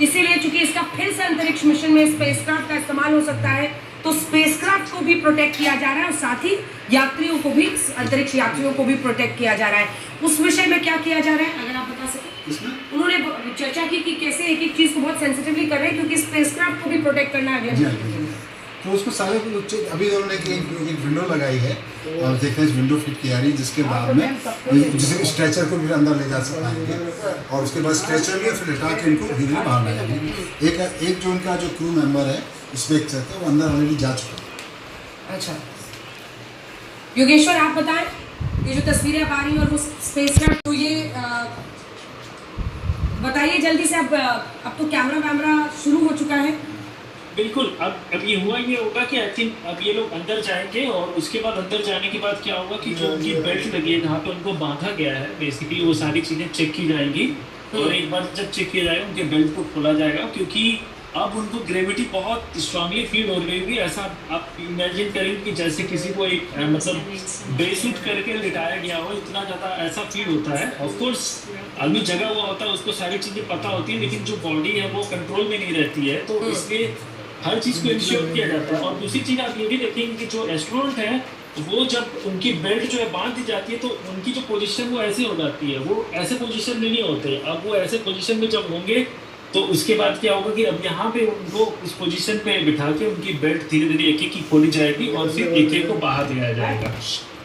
इसीलिए चूंकि इसका फिर से अंतरिक्ष मिशन में स्पेसक्राफ्ट का इस्तेमाल हो सकता है, तो स्पेसक्राफ्ट को भी प्रोटेक्ट किया जा रहा है और साथ ही यात्रियों को भी, अंतरिक्ष यात्रियों को भी प्रोटेक्ट किया जा रहा है। उस विषय में क्या किया जा रहा है, अगर आप बता सकें। उन्होंने चर्चा की कि कैसे एक एक चीज को बहुत सेंसिटिवली कर रहे हैं, क्योंकि स्पेसक्राफ्ट को भी प्रोटेक्ट करना है अगले। तो उसको सारे अभी उन्होंने एक विंडो लगाई है और देखते हैं विंडो फिट की जा रही है, जिसके बाद में जिसे स्ट्रेचर को भी अंदर ले जा सकता है और उसके बाद स्ट्रेचर में फिर हटा के इनको धीरे बाहर ले जाएंगे। एक जो उनका जो क्रू मेंबर है स्पेस है वो अंदर ऑलरेडी जा चुका है। अच्छा योगेश्वर, आप बताएं, ये जो तस्वीरें अब आ रही हैं और वो स्पेसक्राफ्ट, तो ये बताइए जल्दी से। अब तो कैमरा वैमरा शुरू हो चुका है। बिल्कुल, अब ये हुआ, ये होगा कि आई थिंक अब ये लोग अंदर जाएंगे और उसके बाद अंदर जाने के बाद क्या होगा कि जो उनकी बेल्ट लगी है जहाँ पे उनको बांधा गया है, बेसिकली वो सारी चीज़ें चेक की जाएंगी और एक बार जब चेक किया जाएगा उनके बेल्ट को खोला जाएगा, क्योंकि अब उनको ग्रेविटी बहुत स्ट्रांगली फील हो रही होगी। ऐसा आप इमेजिन करेंगे कि जैसे किसी को एक मतलब बेसूट करके लिटाया गया हो, इतना ज़्यादा ऐसा फील होता है। ऑफकोर्स आदमी जगह हुआ होता है, उसको सारी चीज़ें पता होती है, लेकिन जो बॉडी है वो कंट्रोल में नहीं रहती है, तो इसलिए हर चीज़ को इंश्योर किया जाता है। और दूसरी चीज़ आप ये भी देखेंगे कि जो एस्ट्रोनॉट है वो जब उनकी बेल्ट जो है बांध दी जाती है तो उनकी जो पोजीशन वो ऐसी हो जाती है, वो ऐसे पोजीशन में नहीं होते। अब वो ऐसे पोजीशन में जब होंगे तो उसके बाद क्या होगा कि अब यहाँ पे उनको इस पोजीशन पे बिठा के उनकी बेल्ट धीरे धीरे एक एक की खोली जाएगी और फिर एक एक को बाहर दिया जाएगा।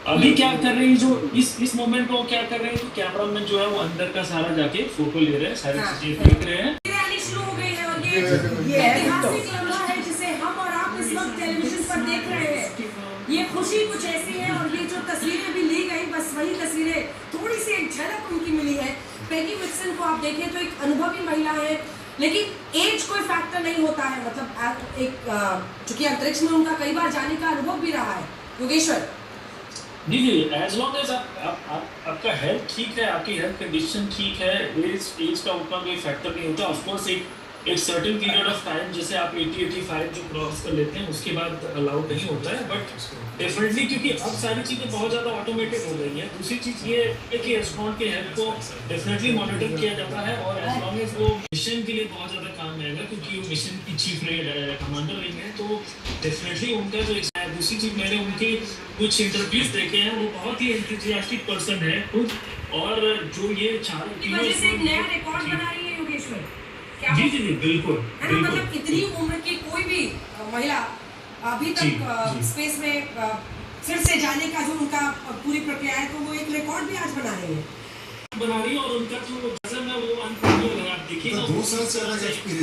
अभी क्या कर रहे हैं, जो इस मोमेंट में वो क्या कर रहे हैं कि कैमरामैन जो है वो अंदर का सारा जाके फोटो ले रहे हैं, सारी चीजें देख रहे हैं। शुरू हो गई है और ये ऐतिहासिक लम्हा है जिसे हम और आप इस वक्त टेलीविजन पर देख रहे हैं। ये खुशी कुछ ऐसी है और ये जो तस्वीरें भी ली गई, बस वही तस्वीरें, थोड़ी सी एक झलक उनकी मिली है। पैगी विल्सन को आप देखें तो एक अनुभवी महिला है, लेकिन एज कोई फैक्टर नहीं होता है। मतलब एक चूंकि अंतरिक्ष में उनका कई बार जाने का अनुभव भी रहा है। योगेश्वर जी, एज लॉन्ग एज आपका हेल्थ ठीक है, आपकी हेल्थ कंडीशन ठीक है, एज का उतना कोई फैक्टर नहीं होता। ऑफकोर्स एक सर्टेन पीरियड ऑफ टाइम, जैसे आप 80-85 जो क्रॉस कर लेते हैं उसके बाद अलाउड नहीं होता है, बट डेफिनेटली क्योंकि अब सारी चीज़ें बहुत ज़्यादा ऑटोमेटेड हो गई हैं। दूसरी चीज़ ये है कि एस्ट्रोनॉट के हेल्थ को डेफिनेटली मॉनिटर किया जाता है और एज लॉन्ग एज वो मिशन के लिए बहुत ज़्यादा काम आएगा, क्योंकि वो मिशन की चीफ कमांडर रही है, तो डेफिनेटली उनका जो दूसरी चीज़ मैंने उनके कुछ इंटरव्यूज देखे हैं, वो बहुत ही एंथुसियास्टिक पर्सन है खुद, और जो ये नया रिकॉर्ड बना रही है योगेश्वर। जी, बिल्कुल। मतलब इतनी उम्र की कोई भी महिला अभी तक स्पेस में फिर से जाने का जो उनका पूरी प्रक्रिया है, तो वो एक रिकॉर्ड भी आज बना रही है और उनका जो वजन है वो अनकंट्रोल है। आप देखिए 2 साल से अलग एक्सपीरियंस